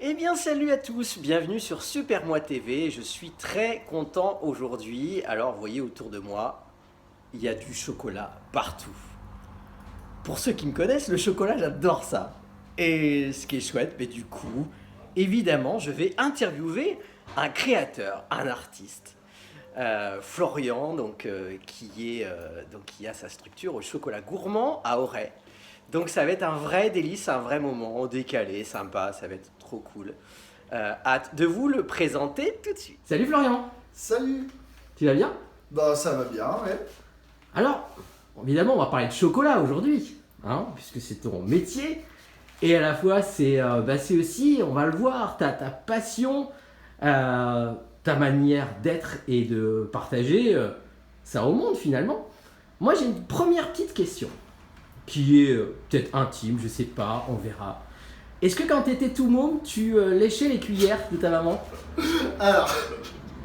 Eh bien salut à tous, bienvenue sur Super Moi TV, je suis très content aujourd'hui. Alors vous voyez autour de moi, il y a du chocolat partout. Pour ceux qui me connaissent, le chocolat j'adore ça. Et ce qui est chouette, mais du coup, évidemment je vais interviewer un créateur, un artiste. Florian, qui a sa structure au chocolat gourmand à Auray. Donc ça va être un vrai délice, un vrai moment décalé, sympa, ça va être trop cool. Hâte de vous le présenter tout de suite. Salut Florian, Salut. tu vas bien? Bah ça va bien, ouais. Alors, évidemment, on va parler de chocolat aujourd'hui, hein, puisque c'est ton métier. Et à la fois, c'est aussi, on va le voir, ta passion, ta manière d'être et de partager ça au monde finalement. Moi, j'ai une première petite question qui est peut-être intime, je sais pas, on verra. Est-ce que quand tu étais tout môme, tu léchais les cuillères de ta maman? Alors,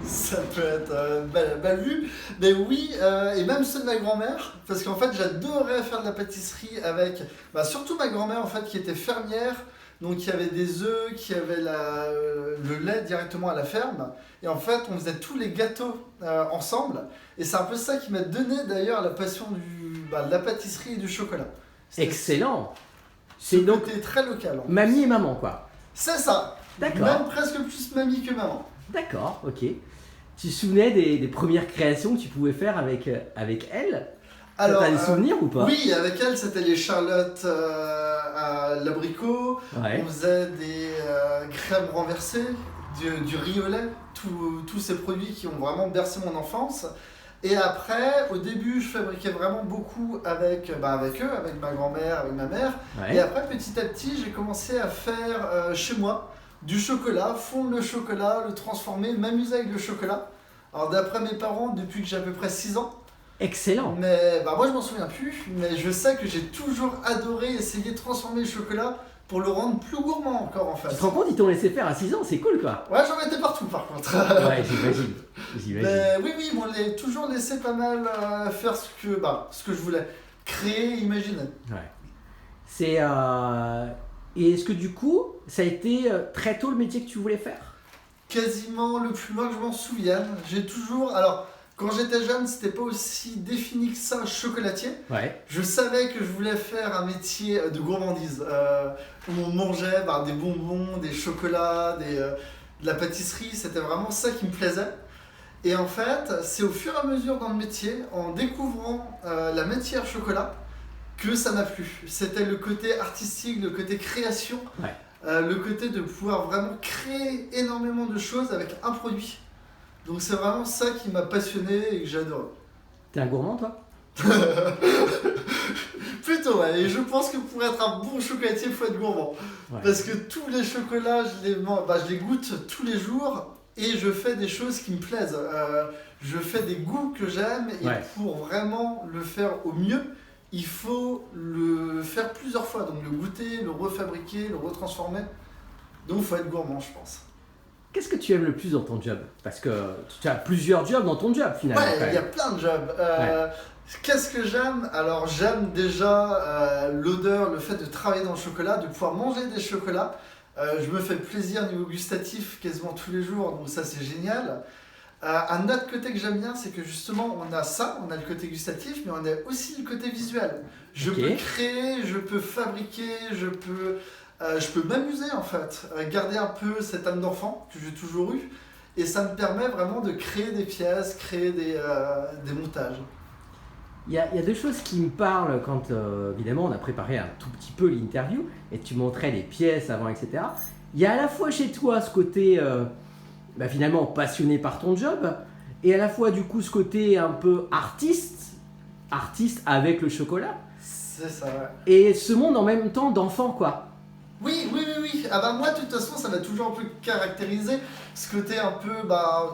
ça peut être mal vu, mais oui, et même ceux de ma grand-mère, parce qu'en fait j'adorais faire de la pâtisserie avec, surtout ma grand-mère en fait qui était fermière, donc qui avait des œufs, qui avait le lait directement à la ferme, et en fait on faisait tous les gâteaux ensemble, et c'est un peu ça qui m'a donné d'ailleurs la passion de la pâtisserie et du chocolat. C'était Excellent. ce C'est donc côté très local. En fait. mamie et maman, quoi. C'est ça. D'accord. Même presque plus mamie que maman. D'accord, ok. Tu te souvenais des premières créations que tu pouvais faire avec elle? Alors, T'as des souvenirs ou pas? oui, avec elle, c'était les charlottes à l'abricot. Ouais. On faisait des crèmes renversées, du riz au lait, tous ces produits qui ont vraiment bercé mon enfance. Et après, au début, je fabriquais vraiment beaucoup avec eux, avec ma grand-mère, avec ma mère. Ouais. Et après, petit à petit, j'ai commencé à faire chez moi du chocolat, fondre le chocolat, le transformer, m'amuser avec le chocolat. Alors, d'après mes parents, depuis que j'ai à peu près 6 ans, Excellent. mais moi je m'en souviens plus, mais je sais que j'ai toujours adoré essayer de transformer le chocolat pour le rendre plus gourmand encore en fait. Tu te rends compte, ils t'ont laissé faire à 6 ans, c'est cool quoi. Ouais, j'en mettais partout par contre. Ouais, j'imagine. J'imagine. Mais oui, ils m'ont toujours laissé pas mal faire ce que je voulais. Créer, imaginer. Ouais. C'est. Et est-ce que du coup, ça a été très tôt le métier que tu voulais faire? Quasiment le plus loin que je m'en souvienne. J'ai toujours. Alors, quand j'étais jeune, c'était pas aussi défini que ça, chocolatier. Ouais. Je savais que je voulais faire un métier de gourmandise où on mangeait des bonbons, des chocolats, de la pâtisserie. C'était vraiment ça qui me plaisait. Et en fait, c'est au fur et à mesure dans le métier, en découvrant la matière chocolat, que ça m'a plu. C'était le côté artistique, le côté création, Ouais. le côté de pouvoir vraiment créer énormément de choses avec un produit. Donc c'est vraiment ça qui m'a passionné et que j'adore. T'es un gourmand toi? Plutôt, ouais. Et je pense que pour être un bon chocolatier, il faut être gourmand. Ouais. Parce que tous les chocolats, je les goûte tous les jours et je fais des choses qui me plaisent. Je fais des goûts que j'aime et Ouais. pour vraiment le faire au mieux, il faut le faire plusieurs fois. Donc le goûter, le refabriquer, le retransformer. Donc il faut être gourmand, je pense. Qu'est-ce que tu aimes le plus dans ton job? Parce que tu as plusieurs jobs dans ton job finalement. Ouais, quand il y a même. plein de jobs. Qu'est-ce que j'aime? Alors j'aime déjà l'odeur, le fait de travailler dans le chocolat, de pouvoir manger des chocolats. Je me fais plaisir niveau gustatif quasiment tous les jours, donc ça c'est génial. Un autre côté que j'aime bien, c'est que justement on a ça, on a le côté gustatif, mais on a aussi le côté visuel. Je Ok. peux créer, je peux fabriquer, je peux m'amuser en fait, garder un peu cette âme d'enfant que j'ai toujours eue. Et ça me permet vraiment de créer des pièces, créer des montages. Il y a deux choses qui me parlent quand, évidemment, on a préparé un tout petit peu l'interview et tu montrais les pièces avant, etc. Il y a à la fois chez toi ce côté, finalement, passionné par ton job et à la fois, du coup, ce côté un peu artiste avec le chocolat C'est ça, ouais. et ce monde en même temps d'enfant, quoi. Oui, oui, oui, oui. Moi, de toute façon, ça m'a toujours un peu caractérisé. Ce côté un peu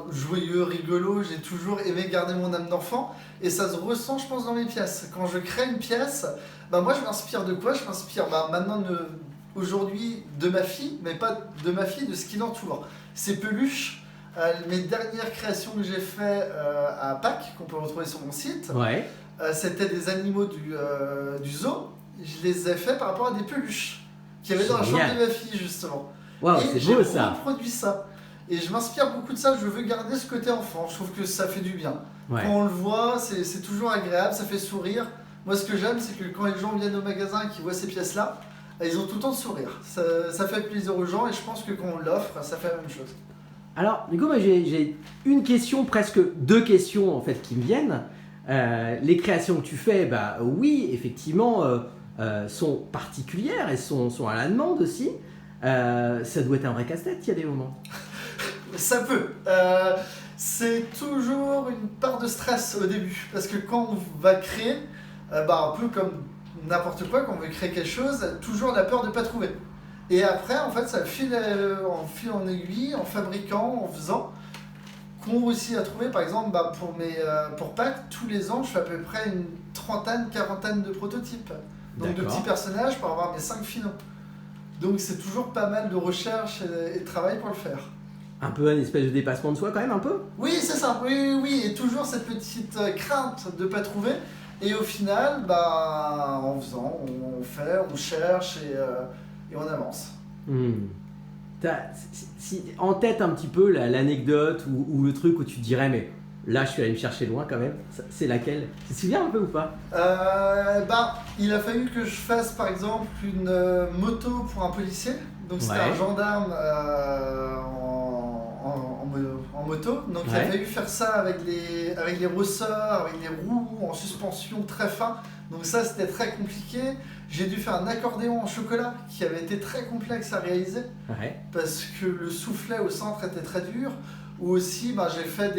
joyeux, rigolo. J'ai toujours aimé garder mon âme d'enfant. Et ça se ressent, je pense, dans mes pièces. Quand je crée une pièce, moi, je m'inspire de quoi? Je m'inspire maintenant, aujourd'hui, de ma fille, mais pas de ma fille, de ce qui l'entoure. Ces peluches, mes dernières créations que j'ai fait à Pâques, qu'on peut retrouver sur mon site, Ouais. c'était des animaux du zoo. Je les ai fait par rapport à des peluches qu'il y avait dans la chambre Génial. de ma fille justement. Waouh, et c'est j'ai beau ça. reproduit ça. Et je m'inspire beaucoup de ça, je veux garder ce côté enfant, je trouve que ça fait du bien. Ouais. Quand on le voit, c'est toujours agréable, ça fait sourire. Moi ce que j'aime, c'est que quand les gens viennent au magasin et qu'ils voient ces pièces-là, ils ont tout le temps de sourire. Ça fait plaisir aux gens et je pense que quand on l'offre, ça fait la même chose. Alors, du coup, moi, j'ai une question, presque deux questions en fait qui me viennent. Les créations que tu fais, bah oui, effectivement, sont particulières et sont à la demande aussi. Ça doit être un vrai casse-tête, il y a des moments. Ça peut. C'est toujours une part de stress au début. Parce que quand on va créer, un peu comme n'importe quoi, quand on veut créer quelque chose, toujours la peur de ne pas trouver. Et après, en fait, ça file en aiguille, en fabriquant, en faisant, qu'on réussit à trouver. Par exemple, pour Pâques, tous les ans, je fais à peu près une quarantaine de prototypes. Donc de petits personnages pour avoir mes 5 finaux. Donc c'est toujours pas mal de recherche et de travail pour le faire. Un peu un espèce de dépassement de soi quand même, un peu. Oui, c'est ça, oui, et toujours cette petite crainte de ne pas trouver. Et au final, en faisant, on fait, on cherche et on avance. T'as en tête un petit peu l'anecdote ou le truc où tu te dirais, mais là je suis allé me chercher loin quand même, c'est laquelle? Tu te souviens un peu ou pas? Il a fallu que je fasse par exemple une moto pour un policier. Donc c'était un gendarme en moto. Donc il a fallu faire ça avec les ressorts, avec les roues en suspension très fin. Donc ça c'était très compliqué. J'ai dû faire un accordéon en chocolat qui avait été très complexe à réaliser. Parce que le soufflet au centre était très dur. Ou aussi, j'ai fait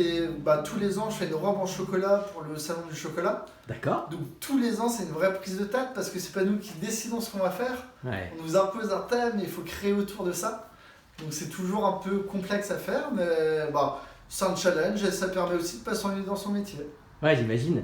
tous les ans, je fais une robe en chocolat pour le salon du chocolat. D'accord. Donc tous les ans, c'est une vraie prise de tête parce que c'est pas nous qui décidons ce qu'on va faire. On nous impose un thème et il faut créer autour de ça. Donc c'est toujours un peu complexe à faire, mais c'est un challenge et ça permet aussi de pas s'ennuyer dans son métier. Ouais, j'imagine.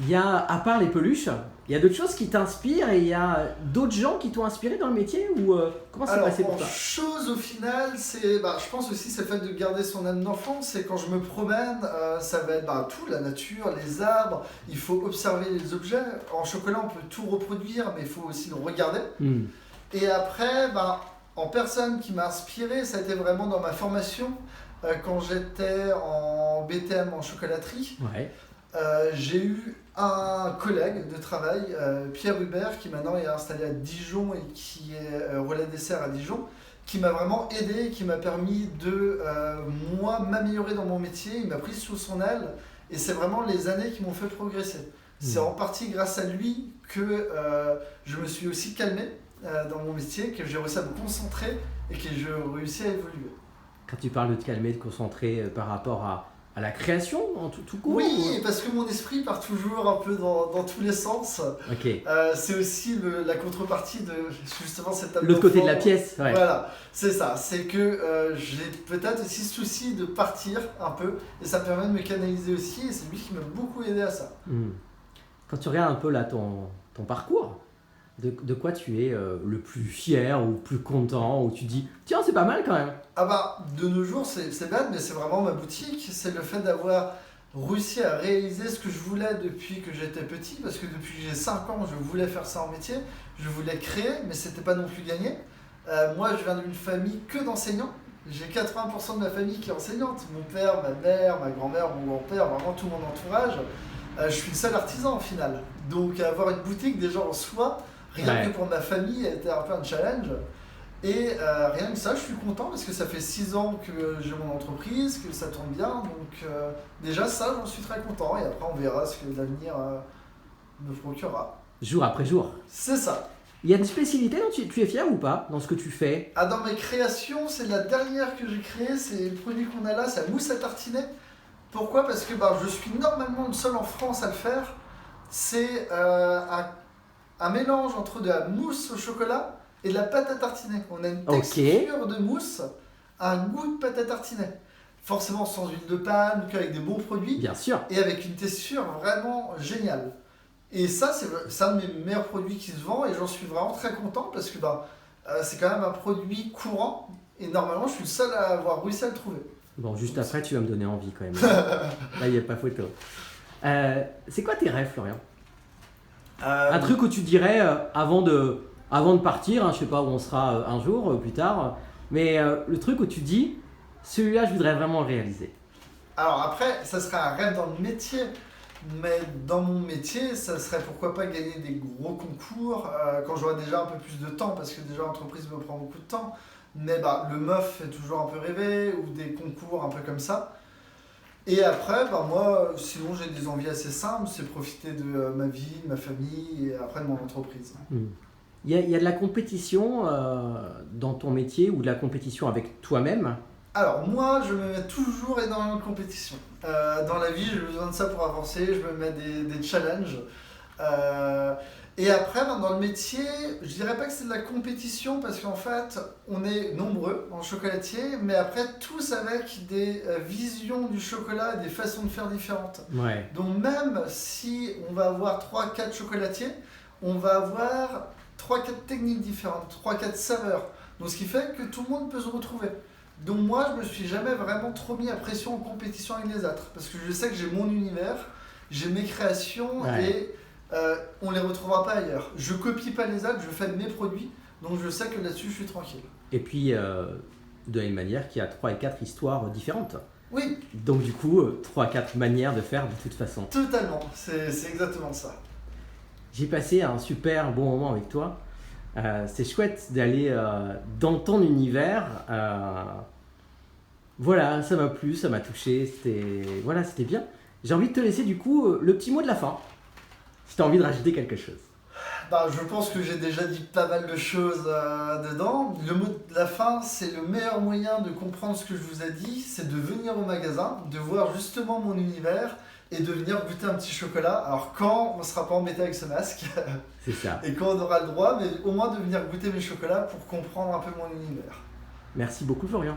Il y a, à part les peluches, il y a d'autres choses qui t'inspirent et il y a d'autres gens qui t'ont inspiré dans le métier ou comment c'est passé pour toi? Chose au final, c'est, je pense aussi c'est le fait de garder son âme d'enfant, c'est quand je me promène, ça va être tout, la nature, les arbres, il faut observer les objets. En chocolat on peut tout reproduire mais il faut aussi le regarder. Et après, en personne qui m'a inspiré, ça a été vraiment dans ma formation, quand j'étais en BTM en chocolaterie. J'ai eu un collègue de travail, Pierre Hubert, qui maintenant est installé à Dijon et qui est relais dessert à Dijon, qui m'a vraiment aidé, qui m'a permis de moi m'améliorer dans mon métier. Il m'a pris sous son aile et c'est vraiment les années qui m'ont fait progresser. C'est en partie grâce à lui que je me suis aussi calmé dans mon métier, que j'ai réussi à me concentrer et que j'ai réussi à évoluer. Quand tu parles de te calmer, de te concentrer par rapport à la création en tout court? Oui, parce que mon esprit part toujours un peu dans tous les sens. C'est aussi la contrepartie de justement cette table l'autre côté de la pièce. Voilà, c'est ça. C'est que j'ai peut-être aussi ce souci de partir un peu et ça me permet de me canaliser aussi et c'est lui qui m'a beaucoup aidé à ça. Quand tu regardes un peu là ton parcours, de quoi tu es le plus fier ou plus content, ou tu dis tiens c'est pas mal quand même? De nos jours c'est bête mais c'est vraiment ma boutique, c'est le fait d'avoir réussi à réaliser ce que je voulais depuis que j'étais petit, parce que depuis que j'ai 5 ans je voulais faire ça en métier, je voulais créer mais c'était pas non plus gagné. Moi je viens d'une famille que d'enseignants, j'ai 80% de ma famille qui est enseignante, mon père, ma mère, ma grand-mère, mon grand-père, vraiment tout mon entourage. Je suis le seul artisan au final, donc avoir une boutique déjà en soi, rien que pour ma famille, a été un peu un challenge. Et rien que ça, je suis content parce que ça fait 6 ans que j'ai mon entreprise, que ça tourne bien. Donc déjà ça, j'en suis très content. Et après, on verra ce que l'avenir me procurera. Jour après jour. C'est ça. Il y a une spécialité dont tu es fier ou pas dans ce que tu fais? Dans mes créations, c'est la dernière que j'ai créée. C'est le produit qu'on a là, c'est la mousse à tartiner. Pourquoi? Parce que je suis normalement le seul en France à le faire. C'est un mélange entre de la mousse au chocolat et de la pâte à tartiner. On a une texture de mousse, un goût de pâte à tartiner. Forcément sans huile de palme, qu'avec des bons produits. Bien sûr. Et avec une texture vraiment géniale. Et ça, c'est un de mes meilleurs produits qui se vend et j'en suis vraiment très content parce que c'est quand même un produit courant et normalement je suis le seul à avoir réussi à le trouver. Bon, juste après, tu vas me donner envie quand même. Là, il n'y a pas photo. C'est quoi tes rêves, Florian? Un truc où tu dirais avant de partir, je sais pas où on sera un jour plus tard, Mais le truc où tu dis, celui-là, je voudrais vraiment le réaliser. Alors après, ça serait un rêve dans le métier. Mais dans mon métier, ça serait pourquoi pas gagner des gros concours quand j'aurai déjà un peu plus de temps, parce que déjà l'entreprise me prend beaucoup de temps. Mais le MOF fait toujours un peu rêver, ou des concours un peu comme ça. Et après, moi, sinon j'ai des envies assez simples, c'est profiter de ma vie, de ma famille, et après de mon entreprise. Il y a de la compétition dans ton métier, ou de la compétition avec toi-même? Alors moi, je me mets toujours énormément de compétition. Dans la vie, j'ai besoin de ça pour avancer, je me mets des challenges. Et après, dans le métier, je dirais pas que c'est de la compétition parce qu'en fait, on est nombreux en chocolatier, mais après, tous avec des visions du chocolat et des façons de faire différentes. Ouais. Donc même si on va avoir 3-4 chocolatiers, on va avoir 3-4 techniques différentes, 3-4 saveurs. Donc ce qui fait que tout le monde peut se retrouver. Donc moi, je me suis jamais vraiment trop mis à pression en compétition avec les autres, parce que je sais que j'ai mon univers, j'ai mes créations et on les retrouvera pas ailleurs. Je copie pas les autres, je fais mes produits, donc je sais que là-dessus, je suis tranquille. Et puis, de la même manière qu'il y a 3 et 4 histoires différentes. Oui. Donc du coup, 3-4 manières de faire de toute façon. Totalement, c'est exactement ça. J'ai passé un super bon moment avec toi. C'est chouette d'aller dans ton univers. Voilà, ça m'a plu, ça m'a touché. C'était bien. J'ai envie de te laisser du coup le petit mot de la fin. Si tu as envie de rajouter quelque chose. Je pense que j'ai déjà dit pas mal de choses dedans. Le mot de la fin, c'est le meilleur moyen de comprendre ce que je vous ai dit, c'est de venir au magasin, de voir justement mon univers et de venir goûter un petit chocolat. Alors quand on ne sera pas embêté avec ce masque, c'est ça. Et quand on aura le droit, mais au moins de venir goûter mes chocolats pour comprendre un peu mon univers. Merci beaucoup Florian.